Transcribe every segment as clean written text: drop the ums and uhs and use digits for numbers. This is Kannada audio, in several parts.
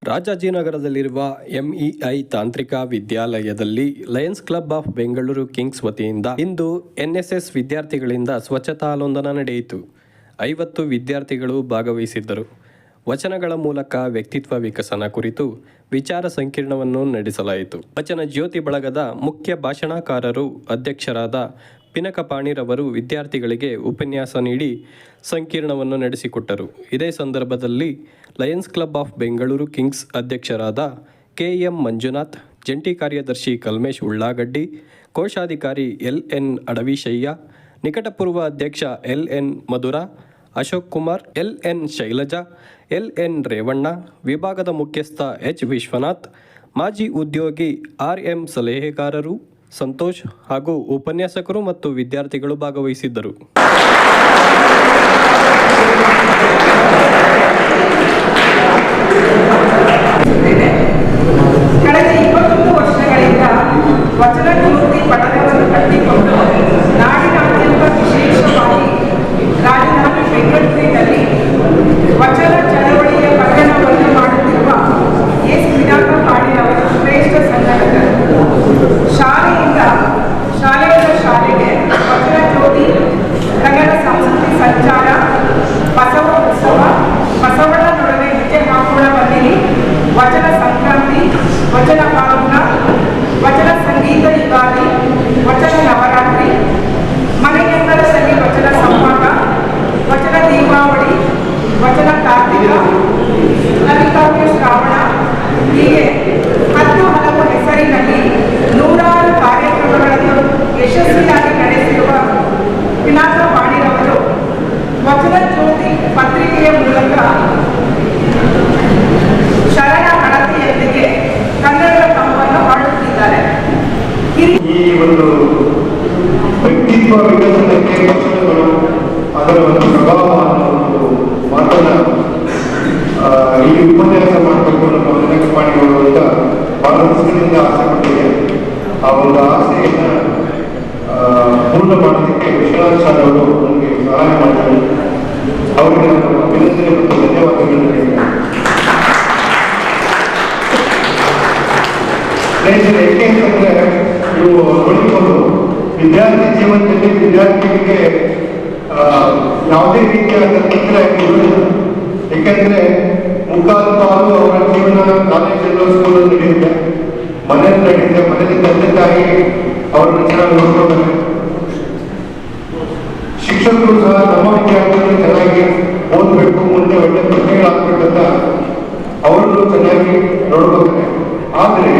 ರಾಜಾಜಿನಗರದಲ್ಲಿರುವ ಎಂಇಐ ತಾಂತ್ರಿಕ ವಿದ್ಯಾಲಯದಲ್ಲಿ Lions Club of Bengaluru Kings ವತಿಯಿಂದ ಇಂದು ಎನ್ಎಸ್ಎಸ್ ವಿದ್ಯಾರ್ಥಿಗಳಿಂದ ಸ್ವಚ್ಛತಾಲೋಂದನ ನಡೆಯಿತು. 50 ವಿದ್ಯಾರ್ಥಿಗಳು ಭಾಗವಹಿಸಿದ್ದರು. ವಚನಗಳ ಮೂಲಕ ವ್ಯಕ್ತಿತ್ವ ವಿಕಸನ ಕುರಿತು ವಿಚಾರ ಸಂಕಿರಣವನ್ನು ನಡೆಸಲಾಯಿತು. ವಚನ ಜ್ಯೋತಿ ಬಳಗದ ಮುಖ್ಯ ಭಾಷಣಕಾರರು ಅಧ್ಯಕ್ಷರಾದ ಪಿನಕಪಾಣಿರವರು ವಿದ್ಯಾರ್ಥಿಗಳಿಗೆ ಉಪನ್ಯಾಸ ನೀಡಿ ಸಂಕಿರಣವನ್ನು ನಡೆಸಿಕೊಟ್ಟರು. ಇದೇ ಸಂದರ್ಭದಲ್ಲಿ Lions Club of Bengaluru Kings ಅಧ್ಯಕ್ಷರಾದ ಕೆಎಂ ಮಂಜುನಾಥ್, ಜಂಟಿ ಕಾರ್ಯದರ್ಶಿ ಕಲ್ಮೇಶ್ ಉಳ್ಳಾಗಡ್ಡಿ, ಕೋಶಾಧಿಕಾರಿ ಎಲ್ಎನ್ ಅಡವಿಶಯ್ಯ, ನಿಕಟಪೂರ್ವ ಅಧ್ಯಕ್ಷ ಎಲ್ಎನ್ ಮಧುರ, ಅಶೋಕ್ ಕುಮಾರ್, ಎಲ್ಎನ್ ಶೈಲಜಾ, ಎಲ್ಎನ್ ರೇವಣ್ಣ, ವಿಭಾಗದ ಮುಖ್ಯಸ್ಥ ಎಚ್ ವಿಶ್ವನಾಥ್, ಮಾಜಿ ಉದ್ಯೋಗಿ ಆರ್ಎಂ ಸಲಹೆಗಾರರು ಸಂತೋಷ್ ಹಾಗೂ ಉಪನ್ಯಾಸಕರು ಮತ್ತು ವಿದ್ಯಾರ್ಥಿಗಳು ಭಾಗವಹಿಸಿದ್ದರು. ಕಳೆದ 21 ವರ್ಷಗಳಿಂದ ವಚನ ಜ್ಯೋತಿ ಪಠಣವನ್ನು ಕಟ್ಟಿಕೊಂಡು ನಾಡಿನಾದ್ಯಂತ ವಿಶೇಷವಾಗಿ ರಾಜಧಾನಿ ಬೆಂಗಳೂರಿನಲ್ಲಿ ವಚನ ಚಳವಳಿಯ ಪಠಣವನ್ನು ಮಾಡುತ್ತಿರುವ ಎಸ್ ಪಿನಕಪಾಣಿರವರು ಶ್ರೇಷ್ಠ ಸಂಘಟಕರು. ಶಾಲೆಯಿಂದ ಶಾಲೆಗೆ ವಚನ ಜ್ಯೋತಿ, ಕನ್ನಡ ಸಂಸ್ಕೃತಿ ಸಂಚಾರ, ಬಸವ ಉತ್ಸವ, ಬಸವಣ್ಣನೊಡನೆ ಹೆಜ್ಜೆ ಹಾಕೋಣ ಬನ್ನಿರಿ, ವಚನ ಸಂಕ್ರಾಂತಿ, ವಚನ ಪಾಲ್ಗುಣ, ವಚನ ಸಂಗೀತ ಯುಗಾದಿ, ವಚನ ನವರಾತ್ರಿ, ಮನೆಯಂಗಳದಲ್ಲಿ ವಚನ ಸಂವಾದ, ವಚನ ದೀಪಾವಳಿ, ವಚನ ಕಾರ್ತಿಕ, ಲಲಿತಾವ್ಯ ಶ್ರಾವಣ, ಹೀಗೆ 10 ಹಲವು ಹೆಸರಿನಲ್ಲಿ ನೂರಾರು ಕಾರ್ಯಕ್ರಮಗಳನ್ನು ಯಶಸ್ವಿಯಾಗಿ ನಡೆಸಿರುವ ಪಿನಕಪಾಣಿರವರು ವಚನ ಜ್ಯೋತಿ ಪತ್ರಿಕೆಯ ಮೂಲಕ ಶರಣ ಹಣತೆಯೊಂದಿಗೆ ಕನ್ನಡದ ತಮ್ಮನ್ನು ಹಾಡುತ್ತಿದ್ದಾರೆ. ಈ ಒಂದು ವ್ಯಕ್ತಿತ್ವ ವಿಕಸನಕ್ಕೆ ವಚನಗಳು ಅದರ ಒಂದು ಪ್ರಭಾವ ಅನ್ನೋ ಒಂದು ಮಾತನ್ನ ಈ ಉಪನ್ಯಾಸ ಮಾಡಬೇಕು ನಮ್ಮ ಪಿನಕಪಾಣಿಗಳು ಅಂತ ಬಹಳ ದಿವಸಗಳಿಂದ ಆಸೆ ಪಟ್ಟಿದೆ. ಆ ಒಂದು ಆಸೆಯನ್ನ ಪೂರ್ಣ ಮಾಡೋದಕ್ಕೆ ವಿಶ್ವನಾಥ್ ಸರ್ ಅವರು ನನಗೆ ಸಹಾಯ ಮಾಡಿದರು. ಅವರಿಗೆ ನಾನು ಅಭಿನಂದನೆ ಮತ್ತು ಧನ್ಯವಾದಗಳನ್ನು ಹೇಳಿದ್ದೇನೆ. ಏಕೆ ಅಂತಂದ್ರೆ ನೀವು ನೋಡಿಕೊಂಡು ವಿದ್ಯಾರ್ಥಿ ಜೀವನದಲ್ಲಿ ವಿದ್ಯಾರ್ಥಿಗಳಿಗೆ ಯಾವುದೇ ರೀತಿಯಾದ ತೊಂದರೆ ಇರುವುದಿಲ್ಲ. ಏಕೆಂದ್ರೆ ಮುಕ್ಕಾಲು ಪಾಲು ಅವರ ಜೀವನ ಕಾಲೇಜಲ್ಲೋ ಸ್ಕೂಲಲ್ಲಿ ನಡೆಯುತ್ತೆ, ಮನೆಯಲ್ಲಿ ನಡೆಯುತ್ತೆ. ಮನೆಯಲ್ಲಿ ತಂದೆ ತಾಯಿ ಅವರನ್ನು ಚೆನ್ನಾಗಿ ನೋಡ್ಕೊಳ್ತಾರೆ. ಶಿಕ್ಷಕರು ಸಹ ನಮ್ಮ ವಿದ್ಯಾರ್ಥಿಗಳು ಚೆನ್ನಾಗಿ ಓದಬೇಕು, ಮುಂದೆ ಒಳ್ಳೆ ಪ್ರಶ್ನೆಗಳಾಗಬೇಕಂತ ಅವರನ್ನು ಚೆನ್ನಾಗಿ ನೋಡ್ಕೊಳ್ತಾರೆ. ಆದರೆ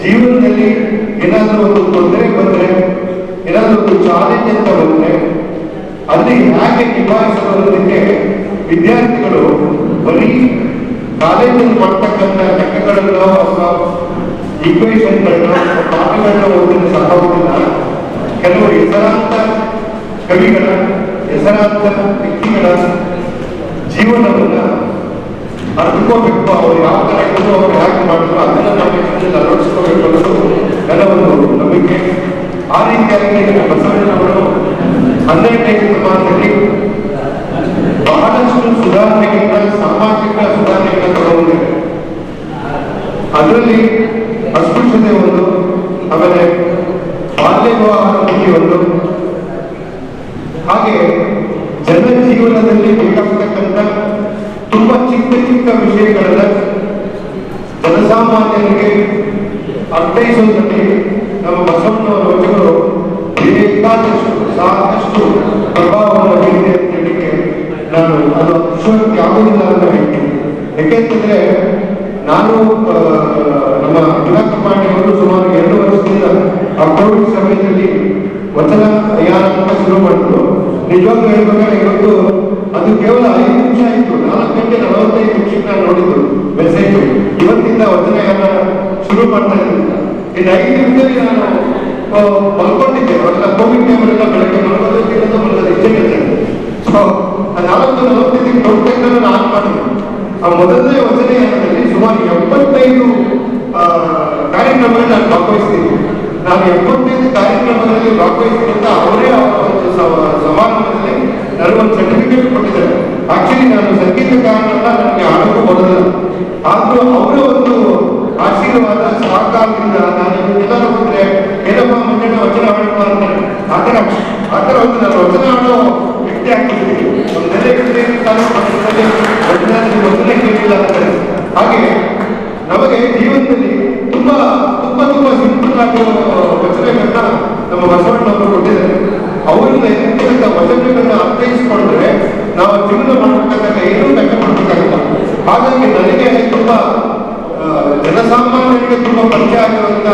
ಜೀವನದಲ್ಲಿ ಏನಾದರೂ ಒಂದು ತೊಂದರೆ ಬಂದರೆ, ಏನಾದರೂ ಒಂದು ಚಾಲೆಂಜ್ ಅಂತ ಬಂದರೆ ಅಲ್ಲಿ ಹೇಗೆ ನಿಭಾಯಿಸೋದಕ್ಕೆ ವಿದ್ಯಾರ್ಥಿಗಳು ಬರೀ ಕಾಲೇಜಲ್ಲಿ ಮಾಡ್ತಕ್ಕಂಥ ಲೆಕ್ಕಗಳನ್ನು ಅಥವಾ ಈಕ್ವೇಷನ್ಗಳನ್ನ ಪಾಠಗಳನ್ನ ಓದಿದ್ರೆ ಸಾಕಾಗುವುದಿಲ್ಲ. ಕೆಲವು ಹೆಸರಾಂತ ಕವಿಗಳ, ಹೆಸರಾಂತ ವ್ಯಕ್ತಿಗಳ ಜೀವನವನ್ನ ಅರ್ತ್ಕೋಬೇಕು. ಅವರು ಯಾವ ತರ ಇದ್ರು, ಅವ್ರು ಹೇಗೆ ಮಾಡಿದ್ರು ಅದನ್ನ ನಾವು ಜೀವನದಲ್ಲಿ ಅಳವಡಿಸ್ಕೋಬೇಕು ಅನ್ನೋದು ನನ್ನ ಒಂದು ನಂಬಿಕೆ. ಆ ರೀತಿಯಾಗಿ ಬಸವಣ್ಣನವರು 12ನೇ ಶತಮಾನದಲ್ಲಿ ಬಹಳಷ್ಟು ಸುಧಾರಣೆಗಳನ್ನ, ಸಾಮಾಜಿಕ ಸುಧಾರಣೆಗಳನ್ನ ತಗೊಂಡಿದ್ದಾರೆ. ಅದರಲ್ಲಿ ಅಸ್ಪೃಶ್ಯತೆ ಒಂದು, ಆಮೇಲೆ ಬಾಲ್ಯ ವಿವಾಹ ಒಂದು, ಹಾಗೆ ಜನಜೀವನದಲ್ಲಿ ಬೇಕಾಗತಕ್ಕಂಥ ತುಂಬಾ ಚಿಕ್ಕ ಚಿಕ್ಕ ವಿಷಯಗಳನ್ನ ಜನಸಾಮಾನ್ಯರಿಗೆ ಅರ್ಥೈಸುವುದರಲ್ಲಿ ನಮ್ಮ ಬಸವಣ್ಣವರ ವಚನಗಳು ಬೇಕಾದಷ್ಟು ಸಾಕಷ್ಟು ಪ್ರಭಾವವನ್ನು ಬೀರಿದೆ ಅಂತ ಹೇಳಿಕೆ ನಾನು ಅದು ವಿಶ್ವಕ್ಕೆ ಆಗುವುದಿಲ್ಲ ಅಂತ ಹೇಳ್ತೀನಿ. ಯಾಕೆಂತಂದ್ರೆ ನಾನು ನಮ್ಮ ಪಿನಕಪಾಣಿಯವರು ಸುಮಾರು 2 ವರ್ಷದಿಂದ ಆ ಕೋವಿಡ್ ಸಮಯದಲ್ಲಿ ವಚನ ಯಾನ ಅಂತ ಶುರು ಮಾಡಿದ್ರು. ನಿಜವಾಗ್ಲೂ ಹೇಳ್ಬೇಕಾದ್ರೆ ಇವತ್ತು ಅದು ಕೇವಲ 5 ನಿಮಿಷ ಆಯಿತು. 4:45 ನಾನು ನೋಡಿದ್ದು ಮೆಸೇಜ್. ಇವತ್ತಿಂದ ವಚನ ಯಾನ ಶುರು ಮಾಡ್ತಾ ಇದ್ದೀನಿ. ಇನ್ನು 5 ನಿಮಿಷದಲ್ಲಿ ನಾನು ಮಲ್ಕೊಂಡಿದ್ದೆ. ಅವೆಲ್ಲ ಕೋವಿಡ್ ಟೈಮಲ್ಲೆಲ್ಲ ಬೆಳಗ್ಗೆ ಮಲಗೋದು ಹೆಚ್ಚಿಗೆ. ಸೊ ಆ 4:45 ನೋಡ್ತಕ್ಕಂಥ ನಾನು ಮಾಡಿದ್ರು. ಆ ಮೊದಲನೇ ವಚನ ಯಾನದಲ್ಲಿ ಸುಮಾರು 75 ಕಾರ್ಯಕ್ರಮಗಳಲ್ಲಿ ನಾನು ಭಾಗವಹಿಸ್ತೀನಿ. ನಾನು 75 ಕಾರ್ಯಕ್ರಮಗಳಲ್ಲಿ ಭಾಗವಹಿಸಿದಂತ ಅವರೇ ಒಂದು ಸಮಾರಂಭದಲ್ಲಿ ನನಗೊಂದು ಸರ್ಟಿಫಿಕೇಟ್ ಕೊಟ್ಟಿದ್ದಾರೆ. ಆಕ್ಚುಲಿ ನಾನು ಸಂಗೀತ ಕಾರಣ ನನಗೆ ಆಡೋದು ಬರೋದಿಲ್ಲ, ಆದ್ರೂ ಅವರು ಆ ಥರ ಒಂದು ನಾನು ವಚನ ಆಡೋ ವ್ಯಕ್ತಿ ಆಗ್ತಿದ್ದೀನಿ. ಒಂದು ನೆಲೆ ವಚನ ಕೇಳಿಲ್ಲ ಅಂತಾರೆ. ಹಾಗೆ ನಮಗೆ ಜೀವನದಲ್ಲಿ ತುಂಬಾ ತುಂಬಾ ತುಂಬಾ ಸಿಂಪಲ್ ಆಗುವ ವಚನಗಳನ್ನ ನಮ್ಮ ಬಸವಣ್ಣವರು ಕೊಟ್ಟಿದ್ದಾರೆ. ಅವರಿಂದ ಎತ್ತಿದಂತ ವಚನಗಳನ್ನ ಅರ್ಥೈಸಿಕೊಂಡ್ರೆ ನಾವು ಜೀವನ ಮಾಡಬೇಕಾದಾಗ ಏನೂ ಕಷ್ಟಪಡಬೇಕಾಗಿಲ್ಲ. ಹಾಗಾಗಿ ನನಗೆ ತುಂಬಾ ಜನಸಾಮಾನ್ಯರಿಗೆ ತುಂಬಾ ಪರಿಚಯ ಆಗಿರುವಂತ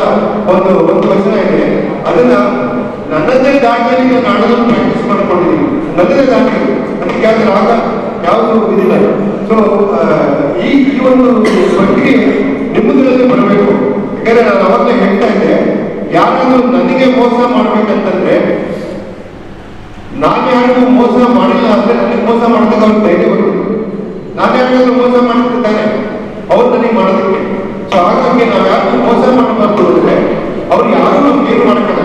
ಒಂದು ವಚನ ಇದೆ. ಅದನ್ನ ನನ್ನದೇ ದಾಟಿಯಲ್ಲಿ ನಾನು ಆಡೋದನ್ನು ಪ್ರಾಕ್ಟೀಸ್ ಮಾಡ್ಕೊಂಡಿದ್ದೀನಿ. ನನ್ನದೇ ದಾಟಿ ಅದಕ್ಕೆ ಯಾವ್ದು ರಾಗ ಯಾವುದು ಇದಿಲ್ಲ. ಸೊ ಈ ಒಂದು ಬಗ್ಗೆ ನಿಮ್ಮದ್ರಲ್ಲಿ ಬರಬೇಕು. ಯಾಕಂದ್ರೆ ನಾನು ಅವಾಗಲೇ ಹೇಳ್ತಾ ಇದ್ದೆ, ಯಾರಾದ್ರೂ ನನಗೆ ಮೋಸ ಮಾಡ್ಬೇಕಂತಂದ್ರೆ ನಾನು ಯಾರಿಗೂ ಮೋಸ ಮಾಡಿಲ್ಲ ಅಂದ್ರೆ ನನಗೆ ಮೋಸ ಮಾಡಿದಾಗ ಅವ್ರಿಗೆ ಧೈರ್ಯ ಬರುತ್ತೆ. ನಾನು ಯಾರಿಗಾದ್ರೂ ಮೋಸ ಮಾಡ್ತಿದ್ದಾನೆ ಅವ್ರು ನನಗೆ ಮಾಡೋದಕ್ಕೆ. ಸೊ ಹಾಗಾಗಿ ನಾವು ಯಾರಿಗೂ ಮೋಸ ಮಾಡಬಾರ್ದು ಅಂದ್ರೆ ಅವ್ರು ಯಾರು ನಮ್ಗೆ ಏನು ಮಾಡಕ್ಕಲ್ಲ.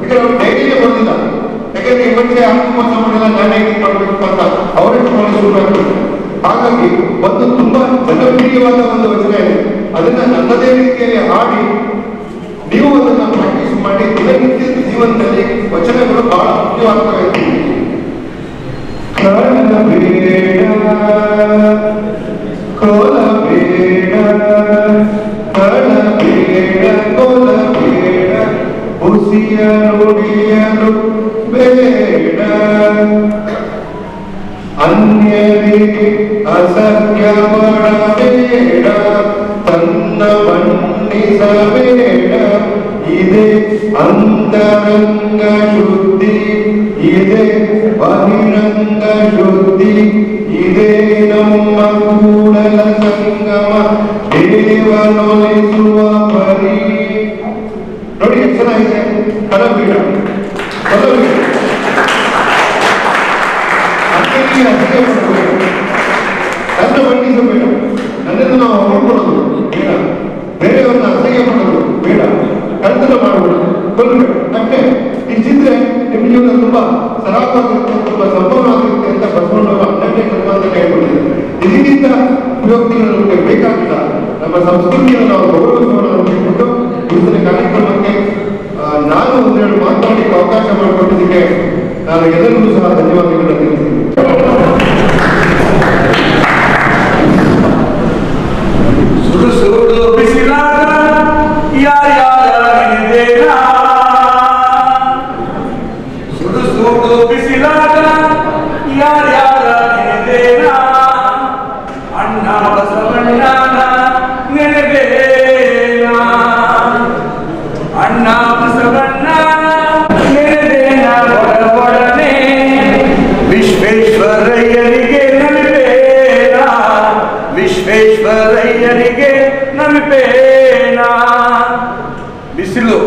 ಯಾಕಂದ್ರೆ ಅವ್ರಿಗೆ ಧೈರ್ಯನೇ ಬರೋದಿಲ್ಲ. ಯಾಕಂದ್ರೆ ಈ ಮನುಷ್ಯ ಯಾರಿಗೂ ಮೋಸ ಮಾಡಿಲ್ಲ, ನಾನು ಹೇಗೆ ಮಾಡ್ಬೇಕು ಅಂತ ಅವರೇ ಶುರು ಆಗ್ತದೆ. ಹಾಗಾಗಿ ಒಂದು ತುಂಬಾ ಜನಪ್ರಿಯವಾದ ಒಂದು ವಚನ ಇದೆ. ಅದನ್ನ ನನ್ನದೇ ರೀತಿಯಲ್ಲಿ ಹಾಡಿ ನೀವು ಅದನ್ನ ಪ್ರಾಕ್ಟೀಸ್ ಮಾಡಿ ದಿನನಿತ್ಯದ ಜೀವನದಲ್ಲಿ ವಚನಗಳು ಬಹಳ ಮುಖ್ಯವಾಗ್ತವೆ. ಕಳಬೇಡ ಕೊಲಬೇಡ, ಕಳಬೇಡ ಕೊಲಬೇಡ, ಹುಸಿಯ ನುಡಿಯಲು ಬೇಡ, ಅನ್ಯರಿಗೆ ಅಸತ್ಯ ಮಾಡಬೇಡ, ತನ್ನ ಬಣ್ಣಿಸಬೇಡ. ಇದೆ ಅಂತರಂಗ ಶುದ್ಧಿ, ಇದೆ ಬಹಿರಂಗ ಶುದ್ಧಿ, ಇದೆ ನಮ್ಮ ಕೂಡಲ ಸಂಗಮ ದೇವನೊಲಿಸುವ ಪರಿ. ನೋಡಿ ಎಷ್ಟು ಚೆನ್ನಾಗಿದೆ. ಕಳಬೇಡ ಕೊಲಬೇಡ, ಅನ್ಯರಿಗೆ ಅಸಹ್ಯ ಮಾಡಬೇಡ, ತನ್ನ ಬಣ್ಣಿಸಬೇಡ. ನನ್ನನ್ನು ನಾವು ಹೊರಕೊಳ್ಳೋದು ಬೇಡ, ಬೇರೆಯವ್ರನ್ನ ಅಸಹ್ಯ ಮಾಡೋದು ಬೇಡ, ಕಳ್ತನ ಮಾಡಬೇಡ, ಕೊಲ್ಲಬೇಡ. ಅಷ್ಟೇ ಇಷ್ಟಿದ್ರೆ ನಿಮ್ಮ ಜೀವನ ತುಂಬಾ ಸರಾಗವಾಗಿರುತ್ತೆ, ತುಂಬಾ ಸಂಪೂರ್ಣವಾಗಿರುತ್ತೆ ಅಂತ ಬಸವಣ್ಣವರು 12ನೇ ಶತಮಾನದಲ್ಲಿ ಹೇಳ್ಕೊಂಡಿದ್ದಾರೆ. ಇದಕ್ಕಿಂತ ಉಪಯೋಗಗಳು ನಮಗೆ ಬೇಕಾಗಿಲ್ಲ. ನಮ್ಮ ಸಂಸ್ಕೃತಿಯನ್ನು ನಾವು ಗೌರವಿಸೋಣ ಅಂತ ಹೇಳ್ಬಿಟ್ಟು ಇವತ್ತಿನ ಕಾರ್ಯಕ್ರಮಕ್ಕೆ ನಾನು ಒಂದೆರಡು ಮಾತನಾಡಲಿಕ್ಕೆ ಅವಕಾಶ ಮಾಡಿಕೊಟ್ಟಿದ್ದಕ್ಕೆ ನಾನು ಎಲ್ಲರಿಗೂ ಸಹ ಧನ್ಯವಾದಗಳನ್ನು ತಿಳಿಸ್ತೀನಿ. ಸುಡು ಸುಡು ಬಿಸಿಲಾಗ ಯಾರ್ಯಾರ, ಸುಡು ಸುಡು ಬಿಸಿಲಾಗ ಯಾರ್ಯಾರ ಅಣ್ಣ ಬಸವಣ್ಣನ ನೆನೆದೇನ, ಅಣ್ಣ ಬಸವಣ್ಣ ನೆನೆದೇನ ಒಡನೆ ವಿಶ್ವೇಶ್ವರಯ್ಯನಿಗೆ ನಮಿಪೇನ, ವಿಶ್ವೇಶ್ವರಯ್ಯನಿಗೆ ನಮಿಪೇನ. ಬಿಸಿಲು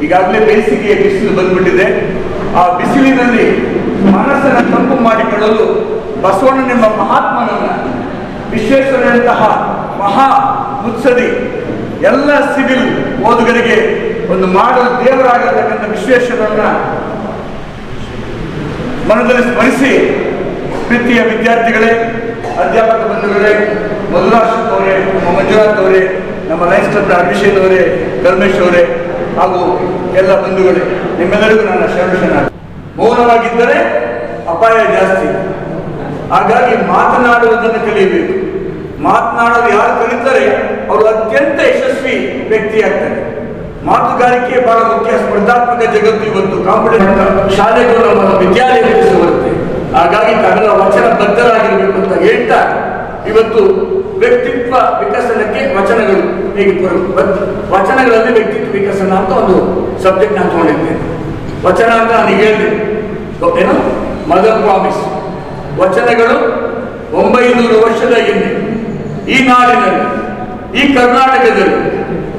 ಈಗಾಗಲೇ ಬೇಸಿಗೆಯ ಬಿಸಿಲು ಬಂದ್ಬಿಟ್ಟಿದೆ. ಆ ಬಿಸಿಲಿನಲ್ಲಿ ಮನಸ್ಸನ್ನು ತಂಪು ಮಾಡಿಕೊಳ್ಳಲು ಬಸವಣ್ಣನೆಂಬ ಮಹಾತ್ಮನನ್ನ, ವಿಶ್ವೇಶ್ವರನಂತಹ ಮಹಾ ಮುತ್ಸದಿ, ಎಲ್ಲ ಸಿವಿಲ್ ಓದುಗರಿಗೆ ಒಂದು ಮಾಡಲು ದೇವರಾಗಿರ್ತಕ್ಕಂಥ ವಿಶ್ವೇಶ್ವರನ್ನ ಮನದಲ್ಲಿ ಸ್ಮರಿಸಿ, ಪ್ರೀತಿಯ ವಿದ್ಯಾರ್ಥಿಗಳೇ, ಅಧ್ಯಾಪಕ ಬಂಧುಗಳೇ, ಮಧುರಾಶ್ರತ್ ಅವರೇ, ಮಂಜುನಾಥ್ ಅವರೇ, ನಮ್ಮ ಲಯನ್ಸ್ ಕ್ಲಬ್ನ ಅಭಿಷೇಕ್ ಅವರೇ, ಕಲ್ಮೇಶ್ ಅವರೇ ಹಾಗೂ ಎಲ್ಲ ಬಂಧುಗಳೇ, ನಿಮ್ಮೆಲ್ಲರಿಗೂ ನನ್ನ ಶರಣ. ಮೌನವಾಗಿದ್ದರೆ ಅಪಾಯ ಜಾಸ್ತಿ. ಹಾಗಾಗಿ ಮಾತನಾಡುವುದನ್ನು ಕಲಿಯಬೇಕು. ಮಾತನಾಡಲು ಯಾರು ಕಲಿತಾರೆ ಅವರು ಅತ್ಯಂತ ಯಶಸ್ವಿ ವ್ಯಕ್ತಿಯಾಗ್ತಾರೆ. ಮಾತುಗಾರಿಕೆ ಬಹಳ ಮುಖ್ಯ. ಸ್ಪರ್ಧಾತ್ಮಕ ಜಗತ್ತು ಇವತ್ತು ಕಾಂಪಿಟೇಟಿವ್ ಶಾಲೆಗಳು ನಮ್ಮ ವಿದ್ಯಾಲಯದಲ್ಲಿ ಬರುತ್ತೆ. ಹಾಗಾಗಿ ತಾವೆಲ್ಲ ವಚನ ಬದ್ಧರಾಗಿರ್ಬೇಕು ಅಂತ ಹೇಳ್ತಾ, ಇವತ್ತು ವ್ಯಕ್ತಿತ್ವ ವಿಕಸನಕ್ಕೆ ವಚನಗಳು ಹೇಗೆ ವಚನಗಳಲ್ಲಿ ವ್ಯಕ್ತಿತ್ವ ವಿಕಸನ ಅಂತ ಒಂದು ಸಬ್ಜೆಕ್ಟ್ ನಾನು ತಗೊಂಡಿದ್ದೇನೆ. ವಚನ ಅಂತ ನಾನು ಹೇಳಿದೆ ಏನು, ಮದರ್ ಪ್ರಾಮಿಸ್. ವಚನಗಳು 900 ವರ್ಷದ ಹಿಂದೆ ಈ ನಾಡಿನಲ್ಲಿ, ಈ ಕರ್ನಾಟಕದಲ್ಲಿ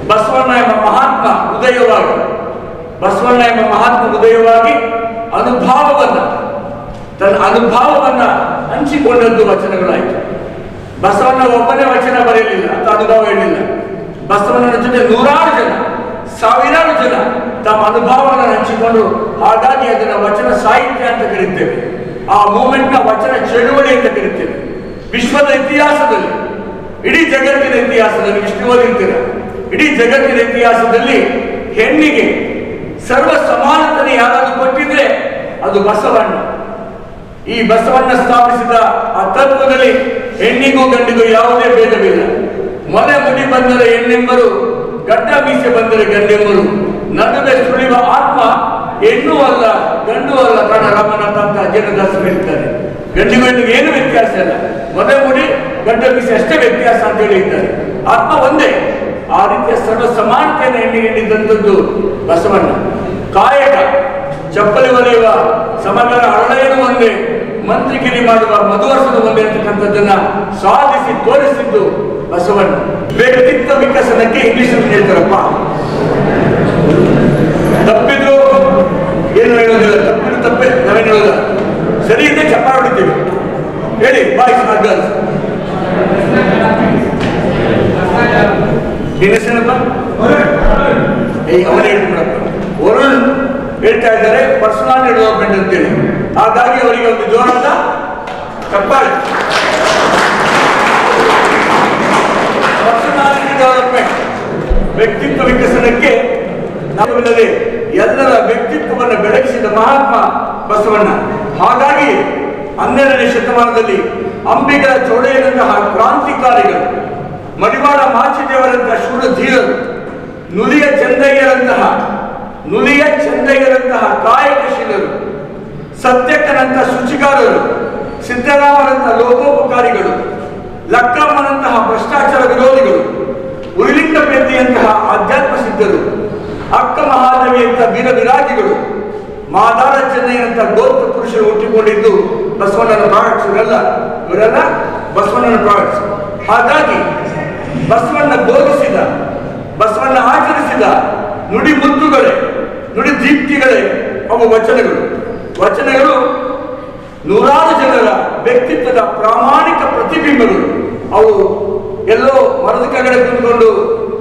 ಬಸವಣ್ಣ ಎಂಬ ಮಹಾತ್ಮ ಉದಯವಾಗಿ ತನ್ನ ಅನುಭವವನ್ನ ಹಂಚಿಕೊಂಡದ್ದು ವಚನಗಳಾಯಿತು. ಬಸವಣ್ಣ ಒಬ್ಬನೇ ವಚನ ಬರೆಯಲಿಲ್ಲ ಅಂತ ಅನುಭವ ಹೇಳಿಲ್ಲ. ಬಸವಣ್ಣನ ಜೊತೆ ನೂರಾರು ಜನ, ಸಾವಿರಾರು ಜನ ತಮ್ಮ ಅನುಭವವನ್ನು ಹಂಚಿಕೊಂಡು, ಹಾಗಾಗಿ ಅದನ್ನು ವಚನ ಸಾಹಿತ್ಯ ಅಂತ ಕರೀತೇವೆ. ಆ ಮೂಮೆಂಟ್ನ ವಚನ ಚಳುವಳಿ ಅಂತ ಕರೀತೇವೆ. ವಿಶ್ವದ ಇತಿಹಾಸದಲ್ಲಿ, ಇಡೀ ಜಗತ್ತಿನ ಇತಿಹಾಸದಲ್ಲಿ, ವಿಷ್ಣು ಓದಿರ್ತೀರ, ಇಡೀ ಜಗತ್ತಿನ ಇತಿಹಾಸದಲ್ಲಿ ಹೆಣ್ಣಿಗೆ ಸರ್ವ ಸಮಾನತೆ ಯಾರಾದ್ರೂ ಕೊಟ್ಟಿದ್ರೆ ಅದು ಬಸವಣ್ಣ. ಈ ಬಸವಣ್ಣ ಸ್ಥಾಪಿಸಿದ ಆ ತತ್ವದಲ್ಲಿ ಹೆಣ್ಣಿಗೂ ಗಂಡಿಗೂ ಯಾವುದೇ ಭೇದವಿಲ್ಲ. ಮೊಲೆ ಮುಡಿ ಬಂದರೆ ಹೆಣ್ಣೆಂಬರು, ಗಡ್ಡ ಮೀಸೆ ಬಂದರೆ ಗಂಡೆಂಬರು, ನಡುವೆ ಸುಳಿಯುವ ಆತ್ಮ ಹೆಣ್ಣು ಅಲ್ಲ ಗಂಡು ಅಲ್ಲ ಕಾರಣ ರಾಮನಾಥ ಅಂತ ಅಜಯದಾಸರು ಹೇಳ್ತಾರೆ. ಗಂಡಿಗೂ ಹೆಣ್ಣಿಗೆ ಏನು ವ್ಯತ್ಯಾಸ ಇಲ್ಲ, ಮೊಲೆ ಮುಡಿ ಗಡ್ಡ ಮೀಸೆ ಅಷ್ಟೇ ವ್ಯತ್ಯಾಸ ಅಂತ ಹೇಳಿದ್ದಾರೆ. ಆತ್ಮ ಒಂದೇ. ಆ ರೀತಿಯ ಸರ್ವ ಸಮಾನತೆಯನ್ನು ಹೆಣ್ಣಿಗೆ ನೀಡಿದಂಥದ್ದು ಬಸವಣ್ಣ. ಕಾಯಕ, ಚಪ್ಪಲಿ ಹೊಲಿಯುವ ಸಮಗ್ರ ಹರಳೆಯನ್ನು ಒಂದೇ, ಮಂತ್ರಿಗಿರಿ ಮಾಡುವ ಮಧುವರ್ಷದ ಒಂದೇ ಅಂತಕ್ಕಂಥದ್ದನ್ನ ಸಾಧಿಸಿ ತೋರಿಸಿದ್ದು ಬಸವಣ್ಣ. ವ್ಯಕ್ತಿತ್ವ ವಿಕಸನಕ್ಕೆ ಇಂಗ್ಲಿಷ್ ಹೇಳ್ತಾರಪ್ಪ, ತಪ್ಪಿದ್ರು ಏನು ಹೇಳೋದಿಲ್ಲ, ತಪ್ಪಿದ್ರು ತಪ್ಪೆ ನಾವೇನು ಹೇಳೋದಿಲ್ಲ, ಸರಿ ಇದ್ದೆ ಚಪ್ಪಾಳೆ ಹೊಡಿತೀವಿ. ಹೇಳಿ ಬಾಯ್ಸ್ ಆರ್ ಗರ್ಲ್ಸ್. ಏನಪ್ಪ ಅವನೇ ಹೇಳ್ಬಿಡಪ್ಪ. ವರುಣ್ ಹೇಳ್ತಾ ಇದ್ದಾರೆ ಪರ್ಸನಲ್ ಡೆವಲಪ್ಮೆಂಟ್ ಅಂತೇಳಿ, ಹಾಗಾಗಿ ಅವರಿಗೆ ಒಂದು ಜೋರಾದ ಚಪ್ಪಾಳೆ. ಪರ್ಸನಾಲಿಟಿ ಡೆವಲಪ್ಮೆಂಟ್, ವ್ಯಕ್ತಿತ್ವ ವಿಕಸನಕ್ಕೆ ನಾವಿಲ್ಲದೆ ಎಲ್ಲರ ವ್ಯಕ್ತಿತ್ವವನ್ನು ಬೆಳಗಿಸಿದ ಮಹಾತ್ಮ ಬಸವಣ್ಣ. ಹಾಗಾಗಿ 12ನೇ ಶತಮಾನದಲ್ಲಿ ಅಂಬಿಗರ ಚೌಡಯ್ಯನಂತಹ ಕ್ರಾಂತಿಕಾರಿಗಳು, ಮಡಿವಾಳ ಮಾಚಿದೇವರಂತಹ ಶೂರಧೀರರು, ನುಲಿಯ ಚಂದಯ್ಯರಂತಹ ಕಾಯಕಶೀಲರು, ಸತ್ಯಕ್ಕನಂತಹ ಶುಚಿಗಾರರು, ಸಿದ್ದರಾಮರಂತಹ ಲೋಕೋಪಕಾರಿಗಳು, ಲಕ್ಕಮ್ಮನಂತಹ ಭ್ರಷ್ಟಾಚಾರ ವಿರೋಧಿಗಳು, ಉರಿಲಿಂಗ ಪೆದ್ದಿಯಂತಹ ಆಧ್ಯಾತ್ಮ ಸಿದ್ಧರು, ಅಕ್ಕ ಮಹಾದೇವಿಯಂತಹ ವೀರ ವಿರಾಗಿಗಳು, ಮಾದಾರ ಚೆನ್ನಯ್ಯನಂತಹ ಗೋತ್ರ ಪುರುಷರು ಹುಟ್ಟಿಕೊಂಡಿದ್ದು ಬಸವಣ್ಣನ ಪ್ರಾಡಕ್ಟ್ಸ್. ಇವರೆಲ್ಲ ಬಸವಣ್ಣನ ಪ್ರಾಡಕ್ಟ್ಸ್. ಹಾಗಾಗಿ ಬಸವಣ್ಣ ಬೋಧಿಸಿದ, ಬಸವಣ್ಣ ಆಚರಿಸಿದ ನುಡಿ ಮುತ್ತುಗಳೇ, ನುಡಿ ದೀಪ್ತಿಗಳೇ ಅವು ವಚನಗಳು ನೂರಾರು ಜನರ ವ್ಯಕ್ತಿತ್ವದ ಪ್ರಾಮಾಣಿಕ ಪ್ರತಿಬಿಂಬಗಳು. ಅವು ಎಲ್ಲೋ ಮರದ ಕೆಳಗಡೆ ಕುಂತ್ಕೊಂಡು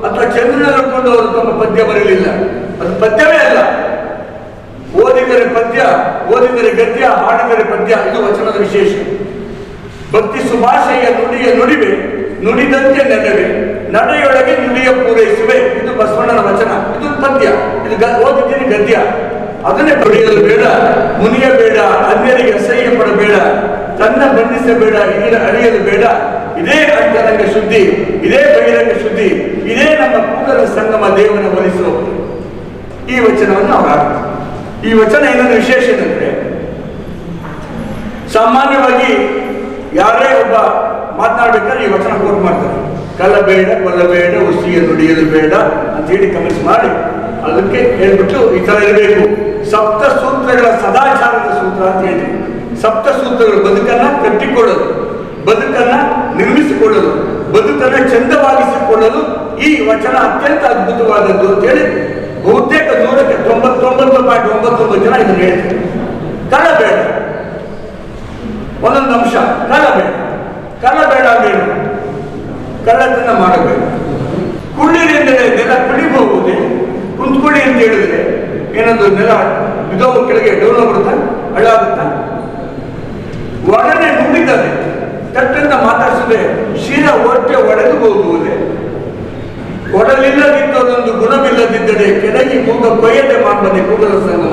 ಅಥವಾ ಚಂದ್ರನ ನೋಡಿಕೊಂಡು ಅವರು ತಮ್ಮ ಪದ್ಯ ಬರಲಿಲ್ಲ. ಅದು ಪದ್ಯವೇ ಅಲ್ಲ. ಓದಿದರೆ ಪದ್ಯ, ಓದಿದರೆ ಗದ್ಯ, ಹಾಡಿದರೆ ಪದ್ಯ. ಇದು ವಚನದ ವಿಶೇಷ. ಭಕ್ತಿ ಸುಭಾಷೆಯ ನುಡಿಯ ನುಡಿವೆ, ನುಡಿದಂತೆ ನಡೆವೆ, ನಡೆಯೊಳಗೆ ನುಡಿಯ ಪೂರೈಸುವೆ. ಇದು ಬಸವಣ್ಣನ ವಚನ. ಇದು ಪದ್ಯ, ಇದು ಓದಿದ್ದೀನಿ ಗದ್ಯ. ಅದನ್ನೇ ಪಡೆಯಲು ಬೇಡ, ಮುನಿಯಬೇಡ, ಅನ್ಯರಿಗೆ ಅಸಹ್ಯ ಪಡಬೇಡ, ತನ್ನ ಬಣ್ಣಿಸಬೇಡ, ಇದರ ಅರಿಯಲು ಬೇಡ. ಇದೇ ಅಂತರಂಗ ಶುದ್ಧಿ, ಇದೇ ಬಹಿರಂಗ ಶುದ್ಧಿ, ಇದೇ ನಮ್ಮ ಕೂಡಲ ಸಂಗಮ ದೇವನ ಒಲಿಸು. ಈ ವಚನವನ್ನು ಅವರು ಹಾಡ್ತಾರೆ. ಈ ವಚನ ಇನ್ನೊಂದು ವಿಶೇಷ ಏನಂದ್ರೆ, ಸಾಮಾನ್ಯವಾಗಿ ಯಾರೇ ಒಬ್ಬ ಮಾತನಾಡ್ಬೇಕಾದ್ರೆ ಈ ವಚನ ಕೋಟ್ ಮಾಡ್ತಾರೆ. ಕಲ್ಲಬೇಡ, ಕೊಲ್ಲಬೇಡ, ಉಸಿಯ ನುಡಿಯಲು ಬೇಡ ಅಂತ ಹೇಳಿ ಕಮೆಂಟ್ಸ್ ಮಾಡಿ ಅದಕ್ಕೆ ಹೇಳ್ಬಿಟ್ಟು ಈ ತರ ಇರಬೇಕು. ಸಪ್ತ ಸೂತ್ರಗಳ ಸದಾಚಾರದ ಸೂತ್ರ ಅಂತ ಹೇಳಿ, ಸಪ್ತ ಸೂತ್ರಗಳು ಬದುಕನ್ನ ಕಟ್ಟಿಕೊಳ್ಳಲು, ಬದುಕನ್ನ ನಿರ್ಮಿಸಿಕೊಳ್ಳಲು, ಬದುಕನ್ನ ಚಂದವಾಗಿಸಿಕೊಳ್ಳಲು ಈ ವಚನ ಅತ್ಯಂತ ಅದ್ಭುತವಾದದ್ದು ಅಂತ ಹೇಳಿ ಬಹುತೇಕ 99.99 ಜನ ಇದನ್ನು ಹೇಳ್ತಾರೆ. ಕಳ್ಳಬೇಡ, ಒಂದೊಂದು ಅಂಶ. ಕಳ್ಳಬೇಡ ಅಂದೇನು? ಕಳ್ಳತನ ಮಾಡಬೇಡ. ಕುಳ್ಳಿರಿ ಎಂದರೆ ನೆಲ ಕುಳಿಬಹುದೇ, ಕುಂತ್ಕೊಳ್ಳಿ ಅಂತ ಹೇಳಿದ್ರೆ ಏನೊಂದು ನೆಲ ಬಿದೋಗ ಕೆಳಗೆ ಡೌನ್ ಹೋಗ್ಬಿಡುತ್ತಾ, ಹಳ್ಳಾಗುತ್ತಾ? ಒಡನೆ ನುಡಿದರೆ ತಟ್ಟಂತ ಮಾತಾಡಿಸಿದ್ರೆ ಶಿರ ಹೊಟ್ಟೆ ಒಡೆದು ಹೋಗುವುದೇ. ಒಡಲಿಲ್ಲದಿದ್ದದೊಂದು ಗುಣವಿಲ್ಲದಿದ್ದರೆ ಕೆಳಗೆ ಕೂಗ ಕೊಯ್ಯದೆ ಮಾಡಬನ್ನಿ ಕೂಡಲ ಸಂಗಮ.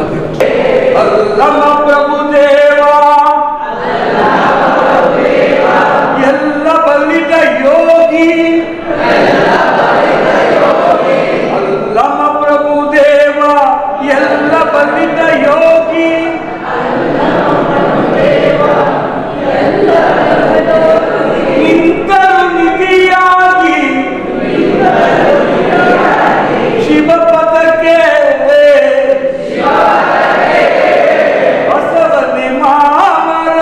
ಅಲ್ಲಮ ಪ್ರಭುದೇವ ಎಲ್ಲ ಬಲ್ಲಿದ ಯೋಗಿ, ಅಲ್ಲಮ ಪ್ರಭುದೇವ ಎಲ್ಲ ಬಲ್ಲಿದ ಯೋಗಿ, ನಿಂತರು ನಿಧಿಯಾಗಿ ಶಿವಪದಕ್ಕೆ ಬಸವನೆ ಮಾಮರ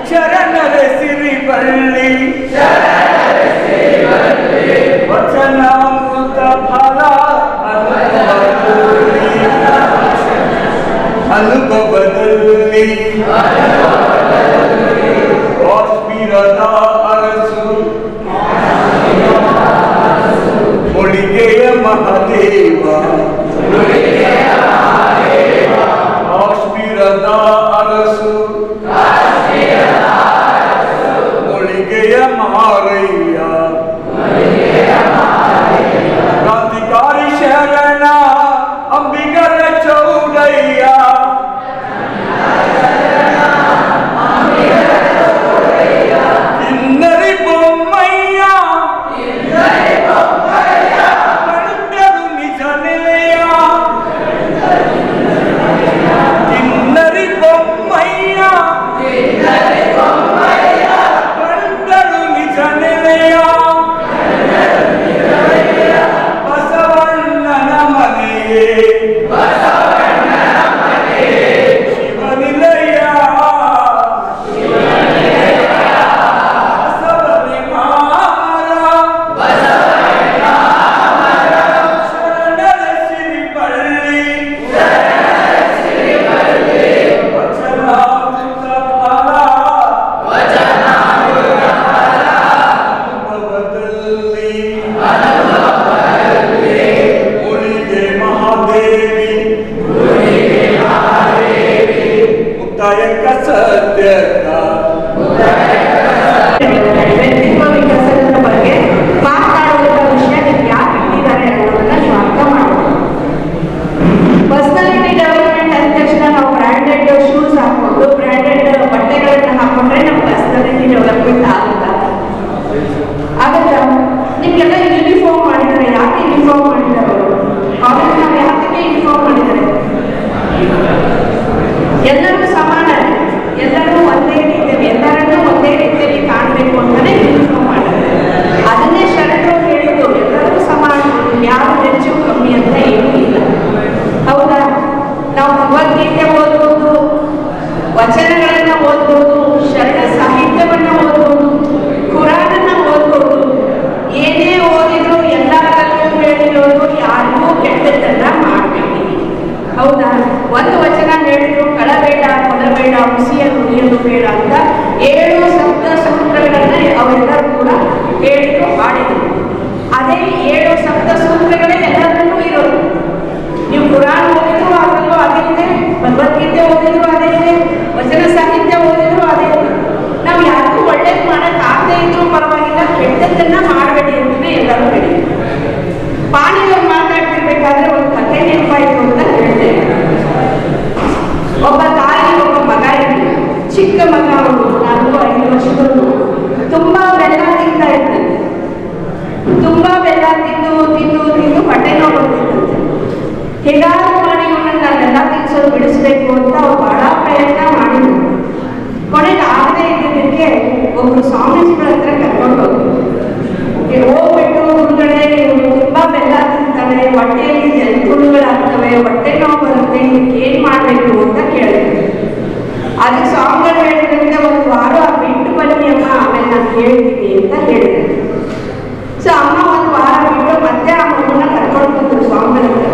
ಶರಣರ ಸಿರಿಬಳ್ಳಿ ವಚನಾಮೃತ ಫಲ ಅನುಭವದಲ್ಲಿ ಕಾಶ್ಮೀರದ ಅರಸು ಮೊಳಿಗೆಯ ಮಹದೇವ, ಕಾಶ್ಮೀರದ ಅರಸು ಮೊಳಿಗೆಯ ಮಾರಯ್ಯ, ಕ್ರಾಂತಿಕಾರಿ ಶರಣ ಅಂಬಿಗರ ಬ್ರ್ಯಾಂಡೆಡ್ ಶೂಸ್ ಹಾಕೊಂಡು ಬ್ರ್ಯಾಂಡೆಡ್ ಬಟ್ಟೆಗಳನ್ನ ಹಾಕೊಂಡ್ರೆ ನಮ್ಮ ಪರ್ಸನಾಲಿಟಿ ಡೆವಲಪ್ಮೆಂಟ್ ಆಗುತ್ತಾ? ಆಗಲ್ಲ. ನಿಮ್ಗೆಲ್ಲ ಯೂನಿಫಾರ್ಮ್ ಮಾಡಿದ್ದಾರೆ. ಯಾಕೆ ಯೂನಿಫಾರ್ಮ್ ಮಾಡಿದ್ದಾರೆ ಅವರು? ಕಾಲೇಜ್ ನಾವು ಯಾಕೆ ಯೂನಿಫಾರ್ಮ್ ಮಾಡಿದ್ದಾರೆ? ಎಲ್ಲರೂ ಸಮಾನ, ಎಲ್ಲರೂ ಒಂದೇ ರೀತಿಯಲ್ಲಿ, ಎಲ್ಲರನ್ನೂ ಒಂದೇ ರೀತಿಯಲ್ಲಿ ಕಾಣಬೇಕು ಅಂತಾನೆ ಯೂನಿಫಾರ್ಮ್ ಮಾಡಿದ್ದಾರೆ. ಅದನ್ನೇ ಶರಣರು ಹೇಳಿದ್ದು, ಎಲ್ಲರೂ ಸಮಾನ, ಯಾರು ಹೆಚ್ಚು ಕಮ್ಮಿ ಅಂತ ಏನೂ ಇಲ್ಲ. ಹೌದಾ? ನಾವು ಭಗವದ್ಗೀತೆ ಓದ್ಬೋದು, ವಚನಗಳನ್ನ ಓದ್ಬೋದು, ಶರಣ ಸಾಹಿತ್ಯವನ್ನ ಓದ್ಬೋದು, ಕುರಾನನ್ನ ಓದ್ಬೋದು. ಏನೇ ಓದಿದ್ರು ಎಲ್ಲರಲ್ಲೂ ಹೇಳಿರೋದು ಯಾರಿಗೂ ಕೆಟ್ಟದ್ದನ್ನ ಮಾಡಬೇಡಿ. ಹೌದಾ? ಒಂದು ವಚನ ಹೇಳಿದ್ರು ಕಳಬೇಡ, ಕೊಲಬೇಡ, ಹುಸಿಯನ್ನು ಉಳಿಯಲು ಬೇಡ ಅಂತ 7 ಸಪ್ತ ಸೂತ್ರಗಳನ್ನ ಅವರೆಲ್ಲರೂ ಕೂಡ ಹೇಳಿದ್ರು, ಮಾಡಿದ್ರು. ಅದೇ 7 ಸಪ್ತ ಸೂತ್ರಗಳೇ ಎಲ್ಲರಲ್ಲೂ ಇರೋದು. ನೀವು ಕುರಾನ್ ಓದಿದ್ರು ಅದರಲ್ಲೂ ಅದೇ ಇದೆ, ಭಗವದ್ಗೀತೆ ಓದಿದ್ರು ಅದೇ ಇದೆ, ವಚನ ಸಾಹಿತ್ಯ ಓದಿದ್ರು ಅದೇ ಇದೆ. ನಾವು ಯಾರಿಗೂ ಒಳ್ಳೇದು ಮಾಡಕ್ಕಾಗದೇ ಇದ್ರೂ ಪರವಾಗಿಲ್ಲ, ಕೆಟ್ಟದ್ದನ್ನ ಮಾಡಬೇಡಿ ಅಂತಲೇ ಎಲ್ಲರೂ ಹೇಳಿ. ಪಾಣಿಯವ್ರು ಮಾತಾಡ್ತಿರ್ಬೇಕಾದ್ರೆ ಒಂದು ಕಥೆ ನೆನಪಾಯಿತು ಅಂತ ಹೇಳ್ತೇನೆ. ಒಬ್ಬ ತಾಯಿ ಒಬ್ಬ ಮಗ ಇದ್ದ, ಚಿಕ್ಕ ಮಗ, ಅವನು 4-5 ವರ್ಷದವನು. ತುಂಬಾ ಬೆಲ್ಲ ತಿಂತಾ ಇದ್ದಾನೆ. ತುಂಬಾ ಬೆಲ್ಲ ತಿಂದು ತಿಂದು ತಿಂದು ಹೊಟ್ಟೆ ನೋವು ಬಂದಿತ್ತಂತೆ. ಹೇಗಾದ್ರೂ ಮಾಡಿ ಇವನನ್ನ ಬೆಲ್ಲ ತಿನ್ಸೋದು ಬಿಡಿಸ್ಬೇಕು ಅಂತ ಅವ್ರು ಬಹಳ ಪ್ರಯತ್ನ ಮಾಡಿದ್ರು. ಕೊನೆಗೆ ಆಗದೆ ಇದ್ದದಕ್ಕೆ ಒಬ್ರು ಸ್ವಾಮೀಜಿಗಳ ಹತ್ರ ಕರ್ಕೊಂಡು ಹೋದ್ರು. ಹೋಗ್ಬಿಟ್ಟು, ಹುಡುಗಡೆ ತುಂಬಾ ಬೆಲ್ಲ ತಿಂತಾನೆ, ಹೊಟ್ಟೆಯಲ್ಲಿ ಜಂತುಳುಗಳಾಗ್ತವೆ, ಹೊಟ್ಟೆ ನೋವು ಬರುತ್ತೆ, ಏನ್ ಮಾಡ್ಬೇಕು ಅಂತ ಕೇಳಿದ್ರು. ಅದಕ್ಕೆ ಸ್ವಾಮಿಗಳು ಹೇಳಿದ್ರಿಂದ 1 ವಾರ ಬಿಟ್ಟು ಬನ್ನಿ ಅಮ್ಮ, ಆಮೇಲೆ ನಾನು ಹೇಳ್ತೀನಿ ಅಂತ ಹೇಳಿದ್ರು. ಸೊ ಅಮ್ಮ 1 ವಾರ ಬಿಟ್ಟು ಮತ್ತೆ ಆ ಮಗುನ ಕರ್ಕೊಂಡು ಬಂದ್ರು ಸ್ವಾಮಿಗಳ ಹತ್ರ.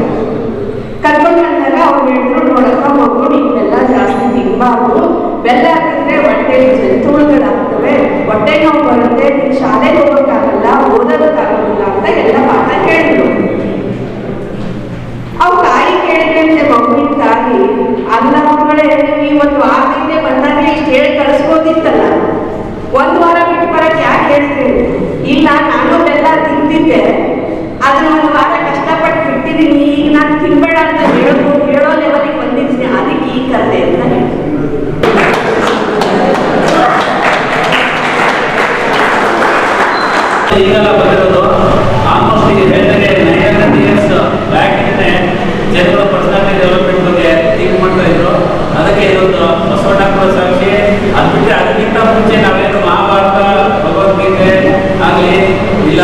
ಕರ್ಕೊಂಡು ಬಂದಾಗ ಅವ್ರು ಹೇಳಿದ್ರು, ನೋಡಪ್ಪ ಮಗು, ನೀನು ಬೆಲ್ಲ ಜಾಸ್ತಿ ತಿನ್ಬಾರ್ದು, ಬೆಲ್ಲ ತಿಂದ್ರೆ ಹೊಟ್ಟೆಯಲ್ಲಿ ಜಂತುಳುಗಳಾಗ್ತವೆ, ಹೊಟ್ಟೆ ನೋವು ಬರುತ್ತೆ, ನೀನು ಶಾಲೆಗೆ ಹೋಗೋಕ್ಕಾಗಲ್ಲ, ಓದೋದಕ್ಕಾಗೋದಿಲ್ಲ ಅಂತ ಎಲ್ಲ ಪಾಠ ಹೇಳಿದ್ರು. ಅವ್ರ ತಾಯಿ ಕೇಳಿದ್ರಂತೆ, ಮಗುವಿನ ತಾಯಿ, ಅಲ್ಲ ಮಕ್ಕಳೇ, ನೀವು 1 ವಾರದಿಂದ ಬಂದಾಗ ಇಷ್ಟು ಹೇಳಿ ಕಳಿಸ್ಬೋದಿತ್ತಲ್ಲ, 1 ವಾರ ಬಿಟ್ಟು ಬರಕ್ಕೆ ಯಾಕೆ ಹೇಳಿದ್ರಿ? ಇಲ್ಲ, ನಾನು ಬೆಲ್ಲ ತಿಂತಿದ್ದೆ, ಅದನ್ನ 1 ವಾರ ಕಷ್ಟಪಟ್ಟು ಬಿಟ್ಟಿದ್ದೀನಿ, ಈಗ ನಾನು ತಿನ್ಬೇಡ ಅಂತ ಹೇಳೋ ಲೆವೆಲಿಗೆ ಬಂದಿದ್ದೀನಿ, ಅದಕ್ಕೆ ಈ ಕತೆ ಅಂತ ಹೇಳಿ. ಈಗೆಲ್ಲ ಬಂದಿರೋದು ಆಲ್ಮೋಸ್ಟ್ ಈಗ ಹೇಳ್ತಾರೆ 900 years ಬ್ಯಾಕ್ ಇಂದನೇ ಜನಗಳ ಪರ್ಸನಾಲಿಟಿ ಡೆವಲಪ್ಮೆಂಟ್ ಬಗ್ಗೆ ಥಿಂಕ್ ಮಾಡ್ತಾ ಇದ್ರು. ಅದಕ್ಕೆ ಇದೊಂದು ಬಸವಣ್ಣ ಸಾಕ್ಷಿ. ಅದು ಬಿಟ್ಟರೆ ಅದಕ್ಕಿಂತ ಮುಂಚೆ ನಾವೇನು ಮಹಾಭಾರತ, ಭಗವದ್ಗೀತೆ ಆಗಲಿ, ಇಲ್ಲ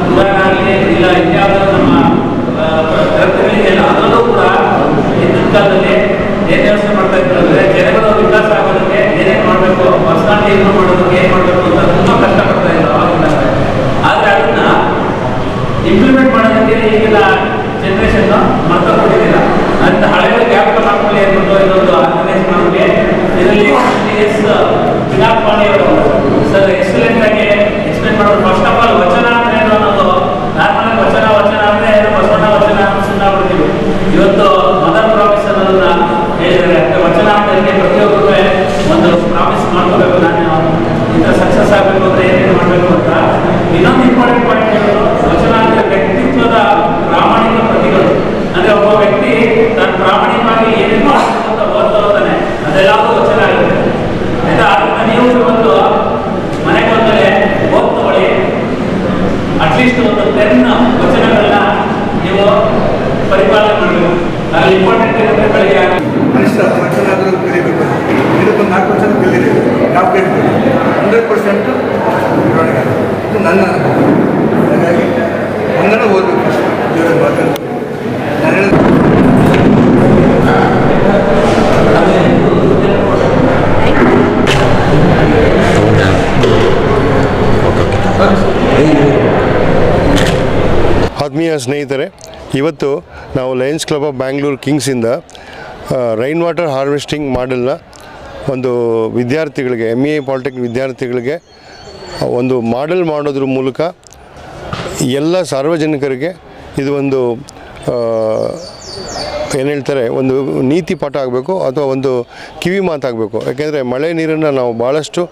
ಕುರಾನ್ ಆಗಲಿ, ಇಲ್ಲ ಇನ್ಯಾವುದೋ ನಮ್ಮ ಗ್ರಂಥಗಳಿದೆಯಲ್ಲ, ಅದರಲ್ಲೂ ಕೂಡ ಹಿಂದಿನ ಕಾಲದಲ್ಲಿ ಏನು ಯೋಚನೆ ಮಾಡ್ತಾ ಇದ್ರು ಅಂದರೆ, ಜನಗಳು ವಿಕಾಸ ಆಗೋದಕ್ಕೆ ಏನೇನು ಮಾಡಬೇಕು, ಪರ್ಸನಾಲಿಟಿ ಇಂಪ್ರೂವ್ ಮಾಡೋದಕ್ಕೆ ಏನು ಮಾಡಬೇಕು ಅಂತ ತುಂಬ ಕಷ್ಟಪಡ್ತಾ ಇದ್ರು ಆವಾಗಿನ. ಆದರೆ ಅದನ್ನ ಇಂಪ್ಲಿಮೆಂಟ್ ಮಾಡೋದಕ್ಕೆ ಈಗಿನ ಜನರೇಷನ್ ಮರ್ತೊಂಡಿಲ್ಲ. ಅಂತ ಹಳೆಯ ಗ್ಯಾಪ್ ಮಾಡ್ಕೊಳ್ಳಿ ಅಂದ್ಬಿಟ್ಟು ಇದೊಂದು ಆರ್ಗನೈಸ್ ಮಾಡೋಕ್ಕೆ ಇದರಲ್ಲಿ ವಿನಾಥ್ ಪಾಣಿ ಅವರು ಸರ್ ಎಕ್ಸಲೆಂಟ್ ಆಗಿ ಎಕ್ಸ್ಪ್ಲೇನ್ ಮಾಡೋದು. ಫಸ್ಟ್ ಆಫ್ ಆಲ್ ವಚನ ಅಂದ್ರೆ ಏನು ಅನ್ನೋದು, ನಾರ್ಮಲ್ ವಚನ ಅಂದ್ರೆ ಏನು, ಬಸವಣ್ಣ ವಚನ ಸುಮ್ಮನೆ. ಇವತ್ತು ಮದರ್ ಪ್ರಾಮಿಸ್ ಅನ್ನೋದನ್ನ ಹೇಳಿದ್ದಾರೆ. ವಚನ ಅಂತ ಪ್ರತಿಯೊಬ್ಬರು ಒಂದು ಪ್ರಾಮಿಸ್ ಮಾಡ್ಕೋಬೇಕು, ನಾನು ಇಂಥ ಸಕ್ಸಸ್ ಆಗಬೇಕು ಅಂದ್ರೆ ಏನೇನು ಮಾಡಬೇಕು ಅಂತ. ಇನ್ನೊಂದು ಇಂಪಾರ್ಟೆಂಟ್ ಪಾಯಿಂಟ್ ಹೇಳೋದು, ವಚನ ಅಂದರೆ ವ್ಯಕ್ತಿತ್ವದ ಪ್ರಾಮಾಣಿಕ ಪ್ರತಿಗಳು. ಅಂದರೆ ಒಬ್ಬ ವ್ಯಕ್ತಿ ತಾನು ಪ್ರಾಮಾಣಿಕವಾಗಿ ಏನೇನು ಮಾಡಬೇಕು ಅಂತ ಓದ್ತಾನೆ, ಅದೆಲ್ಲವೂ ವಚನ ಆಗುತ್ತೆ. ಆಯ್ತಾ? ಅದನ್ನ ನೀವು ಒಂದು ಮನೆಗೆ ಬಂದರೆ ಓದ್ ತಗೊಳ್ಳಿ. ಅಟ್ಲೀಸ್ಟ್ ಒಂದು 10 ವಚನಗಳನ್ನ ನೀವು ಪರಿಪಾಲನೆ ಮಾಡಬೇಕು. ಅಲ್ಲಿ ಇಂಪಾರ್ಟೆಂಟ್ ಏನಂದ್ರೆ ಬೆಳಗ್ಗೆ ಕನಿಷ್ಠ ವಚನ ಆದರೂ ಕಲಿಬೇಕು. ಇದಕ್ಕೊಂದು 4 ವಚನ ಕಲಿಯಿರಿ, ನಾವು ಕೇಳ್ತೀವಿ 100% ಇರೊಳಗೆ. ಇದು ನನ್ನ ಅನುಭವ. ಹಾಗಾಗಿ ಕನ್ನಡ ಓದಬೇಕು ಅಷ್ಟೇ, ಜೋರ ಮಾತಾಡೋದು. ಆತ್ಮೀಯ ಸ್ನೇಹಿತರೆ, ಇವತ್ತು ನಾವು ಲಯನ್ಸ್ ಕ್ಲಬ್ ಆಫ್ ಬ್ಯಾಂಗ್ಳೂರು ಕಿಂಗ್ಸಿಂದ ರೈನ್ ವಾಟರ್ ಹಾರ್ವೆಸ್ಟಿಂಗ್ ಮಾಡೆಲ್ನ ಒಂದು ವಿದ್ಯಾರ್ಥಿಗಳಿಗೆ, ME ಪಾಲಿಟೆಕ್ನಿಕ್ ವಿದ್ಯಾರ್ಥಿಗಳಿಗೆ ಒಂದು ಮಾಡೆಲ್ ಮಾಡೋದ್ರ ಮೂಲಕ ಎಲ್ಲ ಸಾರ್ವಜನಿಕರಿಗೆ ಇದು ಒಂದು ಏನು ಹೇಳ್ತಾರೆ, ಒಂದು ನೀತಿ ಪಾಠ ಆಗಬೇಕು ಅಥವಾ ಒಂದು ಕಿವಿ ಮಾತಾಗಬೇಕು. ಯಾಕೆಂದರೆ ಮಳೆ ನೀರನ್ನು ನಾವು ಭಾಳಷ್ಟು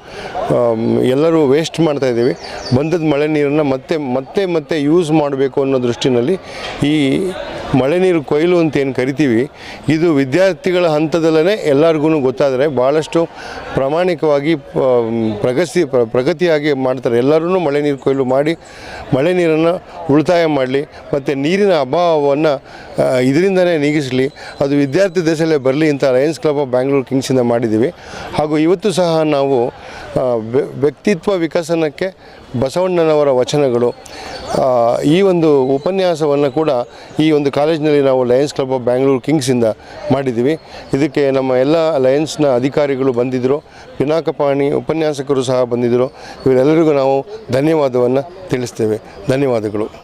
ಎಲ್ಲರೂ ವೇಸ್ಟ್ ಮಾಡ್ತಾಯಿದ್ದೀವಿ. ಬಂದದ ಮಳೆ ನೀರನ್ನು ಮತ್ತೆ ಯೂಸ್ ಮಾಡಬೇಕು ಅನ್ನೋ ದೃಷ್ಟಿನಲ್ಲಿ ಈ ಮಳೆ ನೀರು ಕೊಯ್ಲು ಅಂತ ಏನು ಕರಿತೀವಿ, ಇದು ವಿದ್ಯಾರ್ಥಿಗಳ ಹಂತದಲ್ಲೇ ಎಲ್ಲರಿಗೂ ಗೊತ್ತಾದರೆ ಭಾಳಷ್ಟು ಪ್ರಾಮಾಣಿಕವಾಗಿ ಪ್ರಗತಿಯಾಗಿ ಮಾಡ್ತಾರೆ. ಎಲ್ಲರೂ ಮಳೆ ನೀರು ಕೊಯ್ಲು ಮಾಡಿ ಮಳೆ ನೀರನ್ನು ಉಳಿತಾಯ ಮಾಡಲಿ ಮತ್ತು ನೀರಿನ ಅಭಾವವನ್ನು ಇದರಿಂದನೇ ನೀಗಿಸಲಿ, ಅದು ವಿದ್ಯಾರ್ಥಿ ದಶೆಯಲ್ಲೇ ಬರಲಿ ಅಂತ ಲಯನ್ಸ್ ಕ್ಲಬ್ ಆಫ್ ಬ್ಯಾಂಗ್ಳೂರು ಕಿಂಗ್ಸಿಂದ ಮಾಡಿದ್ದೀವಿ. ಹಾಗೂ ಇವತ್ತು ಸಹ ನಾವು ವ್ಯಕ್ತಿತ್ವ ವಿಕಸನಕ್ಕೆ ಬಸವಣ್ಣನವರ ವಚನಗಳು ಈ ಒಂದು ಉಪನ್ಯಾಸವನ್ನು ಕೂಡ ಈ ಒಂದು ಕಾಲೇಜಿನಲ್ಲಿ ನಾವು ಲಯನ್ಸ್ ಕ್ಲಬ್ ಆಫ್ ಬ್ಯಾಂಗ್ಳೂರು ಕಿಂಗ್ಸಿಂದ ಮಾಡಿದ್ದೀವಿ. ಇದಕ್ಕೆ ನಮ್ಮ ಎಲ್ಲ ಲಯನ್ಸ್ನ ಅಧಿಕಾರಿಗಳು ಬಂದಿದ್ದರು, ಪಿನಾಕಪಾಣಿ ಉಪನ್ಯಾಸಕರು ಸಹ ಬಂದಿದ್ದರು. ಇವರೆಲ್ಲರಿಗೂ ನಾವು ಧನ್ಯವಾದವನ್ನು ತಿಳಿಸ್ತೇವೆ. ಧನ್ಯವಾದಗಳು.